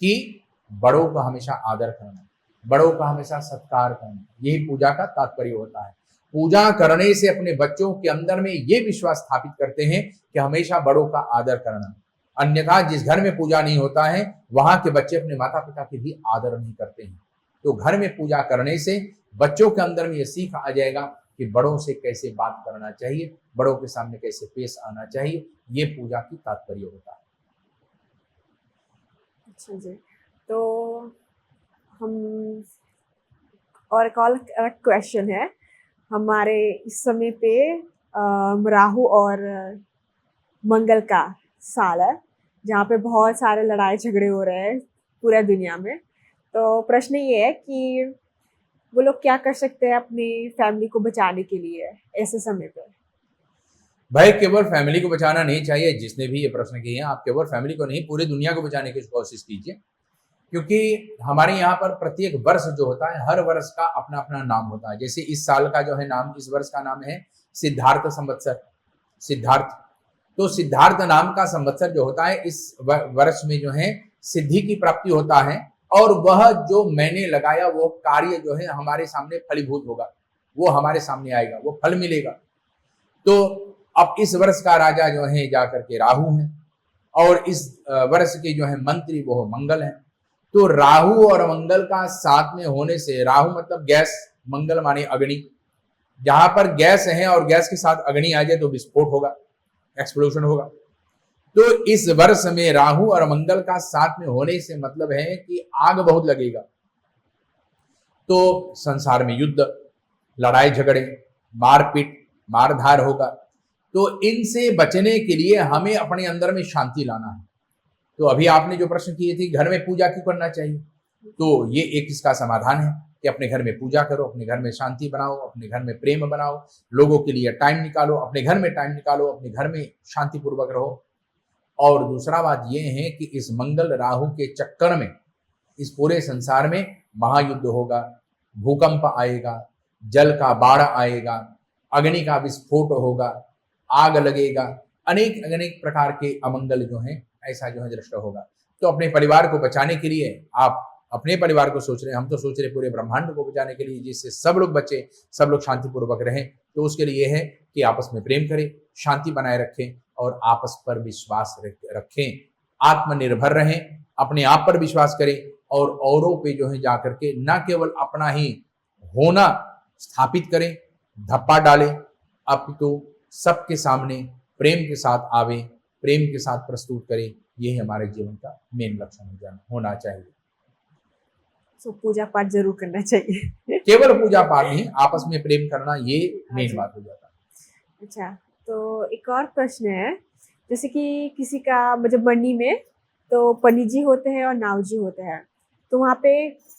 कि बड़ों का हमेशा आदर करना, बड़ों का हमेशा सत्कार करना, यही पूजा का तात्पर्य होता है। पूजा करने से अपने बच्चों के अंदर में ये विश्वास स्थापित करते हैं कि हमेशा बड़ों का आदर करना। अन्यथा जिस घर में पूजा नहीं होता है वहां के बच्चे अपने माता पिता की भी आदर नहीं करते हैं। तो घर में पूजा करने से बच्चों के अंदर में ये सीख आ जाएगा कि बड़ों से कैसे बात करना चाहिए, बड़ों के सामने कैसे पेश आना चाहिए, ये पूजा की तात्पर्य होता है। अच्छा जी, तो हम और एक और क्वेश्चन है हमारे इस समय पे राहु और मंगल का साल है, जहाँ पे बहुत सारे लड़ाई झगड़े हो रहे हैं पूरे दुनिया में। तो प्रश्न ये है कि वो लोग क्या कर सकते हैं अपनी फैमिली को बचाने के लिए ऐसे समय पे? भाई केवल फैमिली को बचाना नहीं चाहिए। जिसने भी ये प्रश्न किए हैं, आप केवल फैमिली को नहीं पूरी दुनिया को बचाने की कोशिश कीजिए। क्योंकि हमारे यहाँ पर प्रत्येक वर्ष जो होता है, हर वर्ष का अपना अपना नाम होता है। जैसे इस साल का जो है नाम, इस वर्ष का नाम है सिद्धार्थ संवत्सर, सिद्धार्थ। तो सिद्धार्थ नाम का संवत्सर जो होता है, इस वर्ष में जो है सिद्धि की प्राप्ति होता है। और वह जो मैंने लगाया वो कार्य जो है हमारे सामने फलीभूत होगा, वो हमारे सामने आएगा, वो फल मिलेगा। तो अब इस वर्ष का राजा जो है जाकर के राहु है, और इस वर्ष के जो है मंत्री वो मंगल है। तो राहु और मंगल का साथ में होने से, राहु मतलब गैस, मंगल माने अग्नि, जहां पर गैस है और गैस के साथ अग्नि आ जाए तो विस्फोट होगा, एक्सप्लोजन होगा। तो इस वर्ष में राहु और मंगल का साथ में होने से मतलब है कि आग बहुत लगेगा। तो संसार में युद्ध, लड़ाई झगड़े, मारपीट, मारधार होगा। तो इनसे बचने के लिए हमें अपने अंदर में शांति लाना है। तो अभी आपने जो प्रश्न किए थे घर में पूजा क्यों करना चाहिए, तो ये एक इसका समाधान है कि अपने घर में पूजा करो, अपने घर में शांति बनाओ, अपने घर में प्रेम बनाओ, लोगों के लिए टाइम निकालो, अपने घर में टाइम निकालो, अपने घर में शांतिपूर्वक रहो। और दूसरा बात यह है कि इस मंगल राहु के चक्कर में इस पूरे संसार में महायुद्ध होगा, भूकंप आएगा, जल का बाढ़ आएगा, अग्नि का विस्फोट होगा, आग लगेगा, अनेक अनेक प्रकार के अमंगल जो हैं ऐसा जो है दृष्ट होगा। तो अपने परिवार को बचाने के लिए, आप अपने परिवार को सोच रहे हैं, हम तो सोच रहे पूरे ब्रह्मांड को बचाने के लिए, जिससे सब लोग बचे, सब लोग शांतिपूर्वक रहें। तो उसके लिए यह है कि आपस में प्रेम करें, शांति बनाए रखें और आपस पर विश्वास रखें, आत्मनिर्भर रहें, अपने आप पर विश्वास करें और औरों पे जो है जाकर के न केवल अपना ही होना स्थापित करें, धप्पा डालें, अपितु सबके सामने प्रेम के साथ आवे, प्रेम के साथ प्रस्तुत करें। यही हमारे जीवन का मेन लक्षण होना चाहिए। तो पूजा पाठ जरूर करना चाहिए। केवल पूजा पाठ नहीं, आपस में प्रेम करना, ये मेन बात हो जाता है। अच्छा, तो एक और प्रश्न है, जैसे कि किसी का मतलब मंडी में तो पंडित जी होते हैं और नाव जी होते हैं, तो वहाँ पे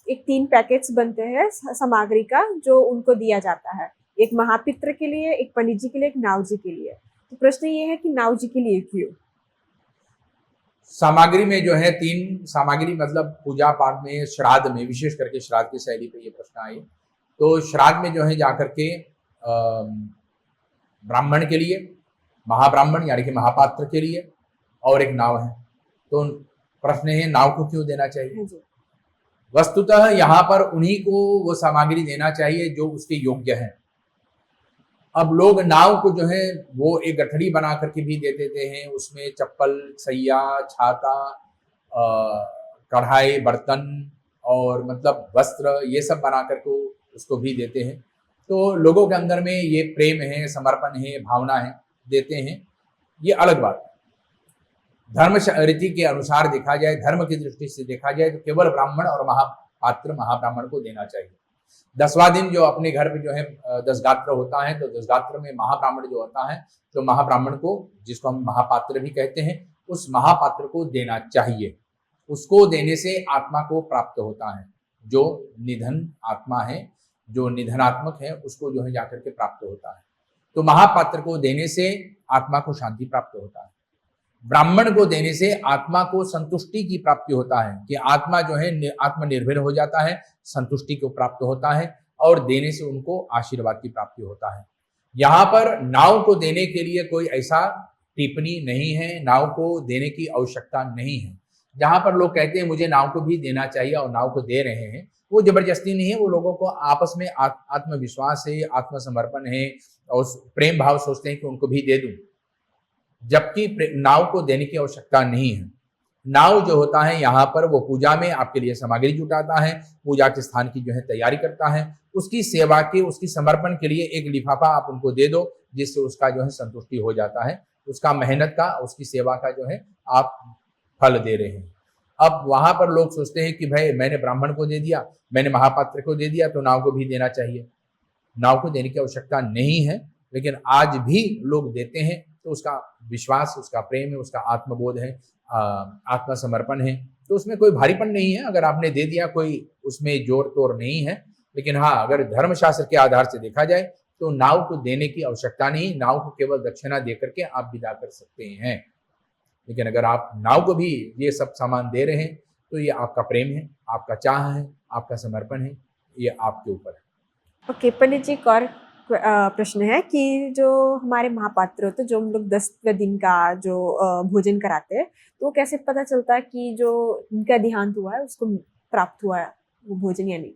एक 3 पैकेट्स बनते हैं सामग्री का जो उनको दिया जाता है, एक महापित्र के लिए, एक पंडित जी के लिए, एक नाव जी के लिए। तो प्रश्न ये है कि नाव जी के लिए क्यों? सामग्री में जो है 3 सामग्री, मतलब पूजा पाठ में, श्राद्ध में, विशेष करके श्राद्ध की शैली पे ये प्रश्न आए तो श्राद्ध में जो है जाकर के ब्राह्मण के लिए, महाब्राह्मण यानी कि महापात्र के लिए और एक नाव है। तो प्रश्न है नाव को क्यों देना चाहिए? वस्तुतः यहाँ पर उन्हीं को वो सामग्री देना चाहिए जो उसके योग्य है। अब लोग नाव को जो है वो एक गठड़ी बना करके भी दे देते हैं, उसमें चप्पल, सैया, छाता, कढ़ाई, बर्तन और मतलब वस्त्र ये सब बना करके उसको भी देते हैं। तो लोगों के अंदर में ये प्रेम है, समर्पण है, भावना है, देते हैं, ये अलग बात है। धर्म रीति के अनुसार देखा जाए, धर्म की दृष्टि से देखा जाए तो केवल ब्राह्मण और महापात्र महाब्राह्मण को देना चाहिए। 10वां दिन जो अपने घर में जो है 10 गात्र होता है, तो 10 गात्र में महाब्राह्मण जो होता है, तो महाब्राह्मण को, जिसको हम महापात्र भी कहते हैं, उस महापात्र को देना चाहिए। उसको देने से आत्मा को प्राप्त होता है। जो निधन आत्मा है, जो निधनात्मक है, उसको जो है जाकर के प्राप्त होता है। तो महापात्र को देने से आत्मा को शांति प्राप्त होता है। ब्राह्मण को देने से आत्मा को संतुष्टि की प्राप्ति होता है कि आत्मा जो है आत्मनिर्भर हो जाता है, संतुष्टि को प्राप्त होता है और देने से उनको आशीर्वाद की प्राप्ति होता है। यहाँ पर नाव को देने के लिए कोई ऐसा टिप्पणी नहीं है, नाव को देने की आवश्यकता नहीं है। जहां पर लोग कहते हैं मुझे नाव को भी देना चाहिए और नाव को दे रहे हैं, वो जबरदस्ती नहीं है, वो लोगों को आपस में आत्मविश्वास है, आत्मसमर्पण है और प्रेम भाव सोचते हैं कि उनको भी दे दूं, जबकि नाव को देने की आवश्यकता नहीं है। नाव जो होता है यहाँ पर वो पूजा में आपके लिए सामग्री जुटाता है, पूजा के स्थान की जो है तैयारी करता है, उसकी सेवा के, उसकी समर्पण के लिए एक लिफाफा आप उनको दे दो, जिससे उसका जो है संतुष्टि हो जाता है, उसका मेहनत का, उसकी सेवा का जो है आप फल दे रहे हैं। अब वहां पर लोग सोचते हैं कि भाई मैंने ब्राह्मण को दे दिया, मैंने महापात्र को दे दिया, तो नाव को भी देना चाहिए। नाव को देने की आवश्यकता नहीं है, लेकिन आज भी लोग देते हैं, तो उसका विश्वास, उसका प्रेम है, उसका आत्मबोध है, आत्मसमर्पण है, तो उसमें कोई भारीपन नहीं है। अगर आपने दे दिया, कोई उसमें जोर तोड़ नहीं है। लेकिन हाँ, अगर धर्मशास्त्र के आधार से देखा जाए तो नाव को देने की आवश्यकता नहीं, नाव को केवल दक्षिणा दे करके आप विदा कर सकते हैं। लेकिन अगर आप नाव को भी ये सब सामान दे रहे हैं तो ये आपका प्रेम है, आपका चाह है, आपका समर्पण है, ये आपके ऊपर है। ओके, पंडित जी, एक और प्रश्न है कि जो हमारे महापात्र होते हैं, जो हम लोग 10वें दिन का जो भोजन कराते हैं, तो कैसे पता चलता है कि जो इनका देहांत हुआ है उसको प्राप्त हुआ है वो भोजन या नहीं?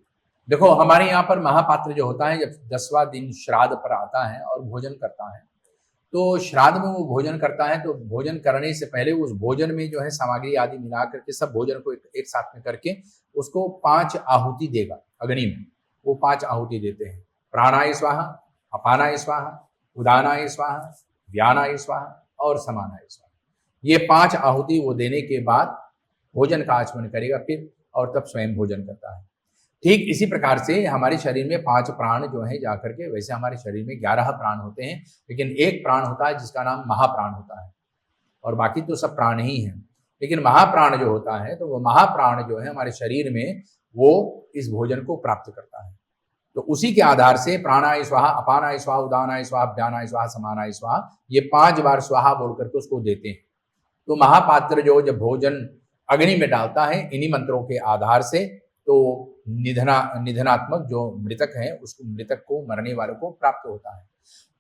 देखो, हमारे यहाँ पर महापात्र जो होता है, जब 10वां दिन श्राद्ध पर आता है और भोजन करता है, तो श्राद्ध में वो भोजन करता है, तो भोजन करने से पहले उस भोजन में जो है सामग्री आदि मिला करके सब भोजन को एक साथ में करके उसको 5 आहुति देगा अग्नि में। वो 5 आहुति देते हैं, प्राणाय स्वाहा, अपानाय स्वाहा, उदानाय स्वाहा, व्यानाय स्वाहा और समानाय स्वाहा। ये 5 आहुति वो देने के बाद भोजन का आचमन करेगा फिर, और तब स्वयं भोजन करता है। ठीक इसी प्रकार से हमारे शरीर में 5 प्राण जो है जाकर के, वैसे हमारे शरीर में 11 प्राण होते हैं, लेकिन एक प्राण होता है जिसका नाम महाप्राण होता है, और बाकी तो सब प्राण ही हैं। लेकिन महाप्राण जो होता है, तो वो महाप्राण जो है हमारे शरीर में, वो इस भोजन को प्राप्त करता है। तो उसी के आधार से प्राणाय स्वाहा, अपानाय स्वाहा, उदानाय स्वाहा, व्यानाय स्वाहा, समानाय स्वाहा, ये 5 बार स्वाहा बोल करके उसको देते हैं। तो महापात्र जो जब भोजन अग्नि में डालता है इन्हीं मंत्रों के आधार से, तो निधनात्मक जो मृतक है, उसको, मृतक को, मरने वालों को प्राप्त होता है।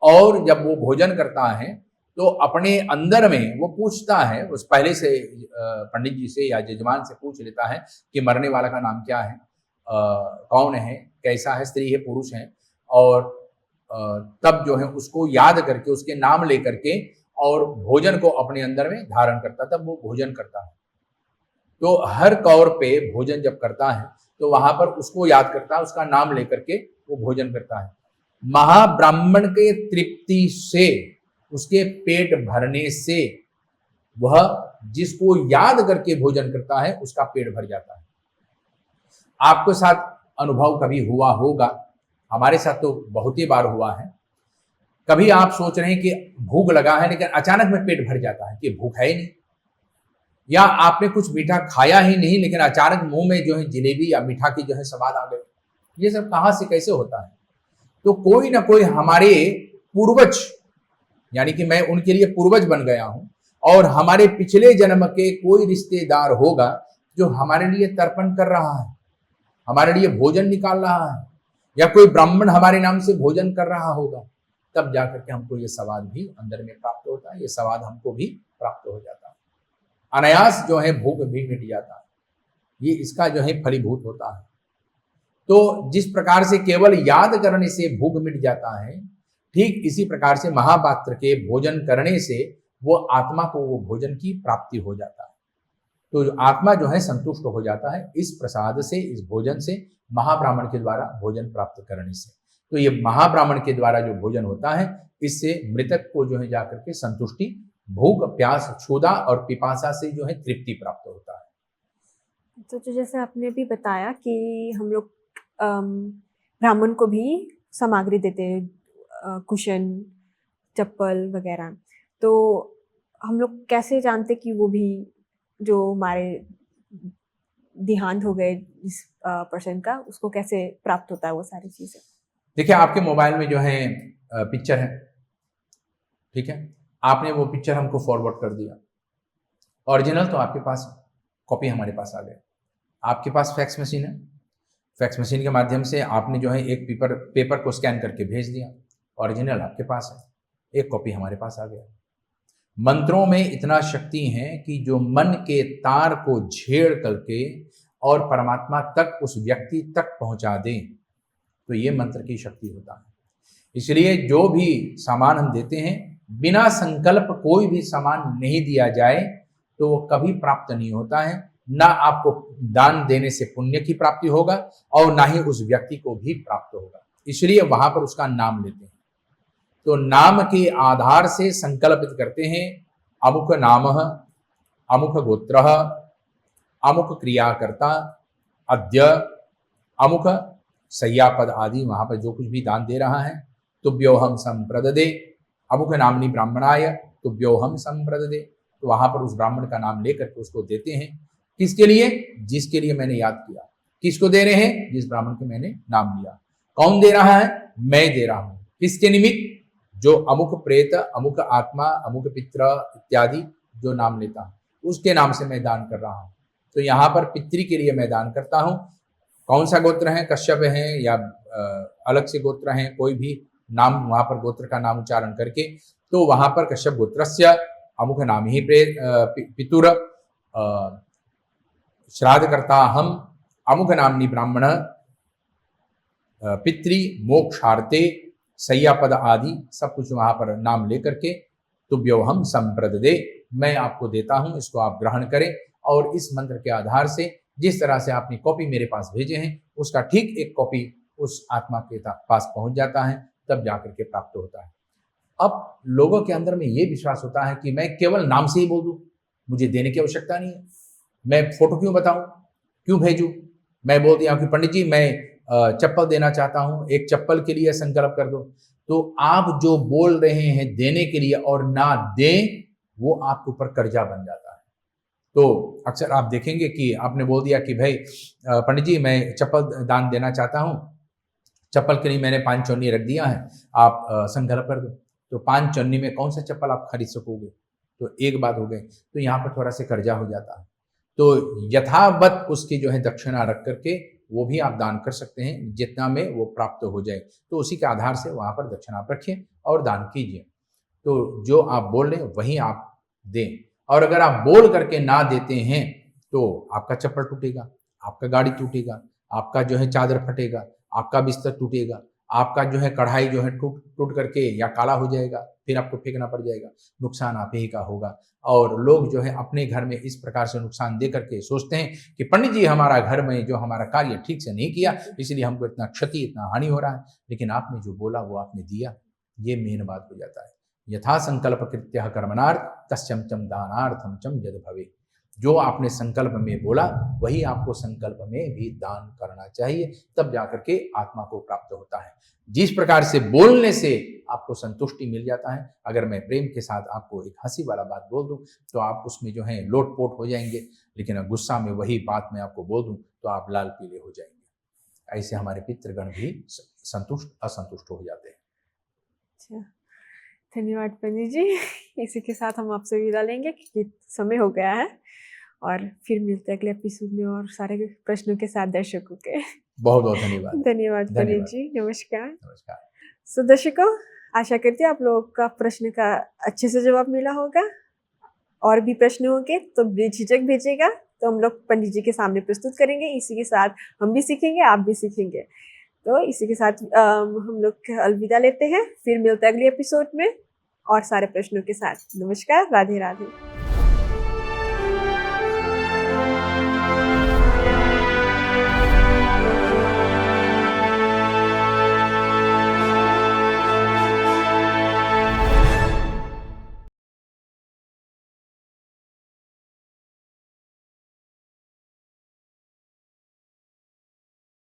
और जब वो भोजन करता है तो अपने अंदर में वो पूछता है, उस पहले से पंडित जी से या यजमान से पूछ लेता है कि मरने वाला का नाम क्या है, कौन है, कैसा है, स्त्री है, पुरुष है, और तब जो है उसको याद करके, उसके नाम लेकर के और भोजन को अपने अंदर में धारण करता, तब वो भोजन करता है। तो हर कौर पे भोजन जब करता है तो वहां पर उसको याद करता है, उसका नाम लेकर के वो भोजन करता है। महाब्राह्मण के तृप्ति से, उसके पेट भरने से, वह जिसको याद करके भोजन करता है उसका पेट भर जाता है। आपके साथ अनुभव कभी हुआ होगा, हमारे साथ तो बहुत ही बार हुआ है। कभी आप सोच रहे हैं कि भूख लगा है, लेकिन अचानक में पेट भर जाता है कि भूख है ही नहीं, या आपने कुछ मीठा खाया ही नहीं, लेकिन अचानक मुंह में जो है जलेबी या मीठा की जो है स्वाद आ गई। ये सब कहां से कैसे होता है? तो कोई ना कोई हमारे पूर्वज, यानी कि मैं उनके लिए पूर्वज बन गया हूं, और हमारे पिछले जन्म के कोई रिश्तेदार होगा जो हमारे लिए तर्पण कर रहा है, हमारे लिए भोजन निकाल रहा है, या कोई ब्राह्मण हमारे नाम से भोजन कर रहा होगा, तब जाकर के हमको ये स्वाद भी अंदर में प्राप्त होता है, ये स्वाद हमको भी प्राप्त हो जाता है। अनायास जो है भूख भी मिट जाता है, ये इसका जो है फलीभूत होता है। तो जिस प्रकार से केवल याद करने से भूख मिट जाता है, ठीक इसी प्रकार से महापात्र के भोजन करने से वो आत्मा को वो भोजन की प्राप्ति हो जाता है। तो आत्मा जो है संतुष्ट हो जाता है इस प्रसाद से, इस भोजन से, महाब्राह्मण के द्वारा भोजन प्राप्त करने से। तो ये महाब्राह्मण के द्वारा जो भोजन होता है, इससे मृतक को जो है जाकर के संतुष्टि, भूख, प्यास, क्षुधा और पिपासा से जो है तृप्ति प्राप्त होता है। तो जो जैसे आपने अभी बताया कि हम लोग ब्राह्मण को भी सामग्री देते हैं, कुशन, चप्पल वगैरह, तो हम लोग कैसे जानते कि वो भी जो हमारे देहांत हो गए जिस पर्सन का, उसको कैसे प्राप्त होता है वो सारी चीजें? देखिए, आपके मोबाइल में जो है पिक्चर है, ठीक है, आपने वो पिक्चर हमको फॉरवर्ड कर दिया, ओरिजिनल तो आपके पास, कॉपी हमारे पास आ गया। आपके पास फैक्स मशीन है, फैक्स मशीन के माध्यम से आपने जो है एक पेपर को स्कैन करके भेज दिया, ओरिजिनल आपके पास है, एक कॉपी हमारे पास आ गया। मंत्रों में इतना शक्ति है कि जो मन के तार को छेड़ करके और परमात्मा तक, उस व्यक्ति तक पहुंचा दे, तो ये मंत्र की शक्ति होता है। इसलिए जो भी सामान हम देते हैं, बिना संकल्प कोई भी सामान नहीं दिया जाए तो वो कभी प्राप्त नहीं होता है। ना आपको दान देने से पुण्य की प्राप्ति होगा और ना ही उस व्यक्ति को भी प्राप्त होगा। इसलिए वहां पर उसका नाम लेते हैं। तो नाम के आधार से संकल्पित करते हैं, अमुक नाम, अमुक गोत्र, अमुक क्रियाकर्ता, अद्य अमुक सय्यापद आदि, वहां पर जो कुछ भी दान दे रहा है, तुभ्योहम संप्रददे, अमुक नामनी ब्राह्मणाय तुभ्योहम संप्रददे, तो वहां पर उस ब्राह्मण का नाम लेकर के उसको देते हैं। किसके लिए? जिसके लिए मैंने याद किया। किसको दे रहे हैं? जिस ब्राह्मण के मैंने नाम लिया। कौन दे रहा है? मैं दे रहा हूं। किसके निमित्त? जो अमुक प्रेत, अमुक आत्मा, अमुक पित्र इत्यादि जो नाम लेता हूं, उसके नाम से मैं दान कर रहा हूं। तो यहाँ पर पितृ के लिए मैं दान करता हूं। कौन सा गोत्र है? कश्यप है या अलग से गोत्र है, कोई भी नाम वहां पर गोत्र का नाम उच्चारण करके, तो वहां पर कश्यप गोत्रस्य अमुक नाम ही पितुर श्राद्ध करता हम, अमुक नामनी ब्राह्मण पितृ मोक्षार्थे सय्यापद आदि सब कुछ वहां पर नाम लेकर के तुभ्यो हम संप्रददे, मैं आपको देता हूं, इसको आप ग्रहण करें। और इस मंत्र के आधार से जिस तरह से आपने कॉपी मेरे पास भेजे हैं, उसका ठीक एक कॉपी उस आत्मा के पास पहुंच जाता है, तब जाकर के प्राप्त होता है। अब लोगों के अंदर में ये विश्वास होता है कि मैं केवल नाम से ही बोल दूं, मुझे देने की आवश्यकता नहीं है, मैं फोटो क्यों बताऊं, क्यों भेजूं। मैं बोल दिया कि पंडित जी मैं चप्पल देना चाहता हूं, एक चप्पल के लिए संकल्प कर दो। तो आप जो बोल रहे हैं देने के लिए और ना दें, वो आपके ऊपर कर्जा बन जाता है। तो अक्सर आप देखेंगे कि आपने बोल दिया कि भाई पंडित जी मैं चप्पल दान देना चाहता हूं, चप्पल के लिए मैंने 5 चौनी रख दिया है, आप संकल्प कर दो। तो 5 चौनी में कौन सा चप्पल आप खरीद सकोगे? तो एक बात हो गई। तो यहाँ पर थोड़ा सा कर्जा हो जाता है। तो यथावत उसकी जो है दक्षिणा रख करके वो भी आप दान कर सकते हैं, जितना में वो प्राप्त हो जाए। तो उसी के आधार से वहां पर दक्षिणा आप रखिए और दान कीजिए। तो जो आप बोल रहे हैं वही आप दें। और अगर आप बोल करके ना देते हैं तो आपका चप्पल टूटेगा, आपका गाड़ी टूटेगा, आपका जो है चादर फटेगा, आपका बिस्तर टूटेगा, आपका जो है कढ़ाई जो है टूट टूट करके या काला हो जाएगा, फिर आपको फेंकना पड़ जाएगा, नुकसान आप ही का होगा। और लोग जो है अपने घर में इस प्रकार से नुकसान दे करके सोचते हैं कि पंडित जी हमारा घर में जो हमारा कार्य ठीक से नहीं किया, इसलिए हमको इतना क्षति, इतना हानि हो रहा है। लेकिन आपने जो बोला वो आपने दिया, ये मेन बात हो जाता है। यथा संकल्प कृत्य कर्मणार्थ तस्यम चम दानार्थम चम यद भवे। जो आपने संकल्प में बोला वही आपको संकल्प में भी दान करना चाहिए, तब जाकर के आत्मा को प्राप्त होता है। जिस प्रकार से बोलने से आपको संतुष्टि मिल जाता है, अगर मैं प्रेम के साथ आपको एक हंसी वाला बात बोल दूं तो आप उसमें जो है लोटपोट हो जाएंगे, लेकिन अगर गुस्सा में वही बात मैं आपको बोल दूं तो आप लाल पीले हो जाएंगे। ऐसे हमारे पितृगण भी संतुष्ट असंतुष्ट हो जाते हैं। अच्छा, धन्यवाद पंडित जी। इसी के साथ हम आपसे विदा लेंगे क्योंकि समय हो गया है, और फिर मिलते हैं अगले एपिसोड में और सारे प्रश्नों के साथ दर्शकों के। बहुत बहुत धन्यवाद। धन्यवाद पंडित धन्यवाद। जी, नमस्कार। नमस्कार। सो दर्शकों, आशा करती हूँ आप लोगों का प्रश्न का अच्छे से जवाब मिला होगा। और भी प्रश्न होंगे तो बेझिझक भेजिएगा, तो हम लोग पंडित जी के सामने प्रस्तुत करेंगे। इसी के साथ हम भी सीखेंगे, आप भी सीखेंगे। तो इसी के साथ हम लोग अलविदा लेते हैं, फिर मिलते हैं अगले एपिसोड में और सारे प्रश्नों के साथ। नमस्कार, राधे राधे।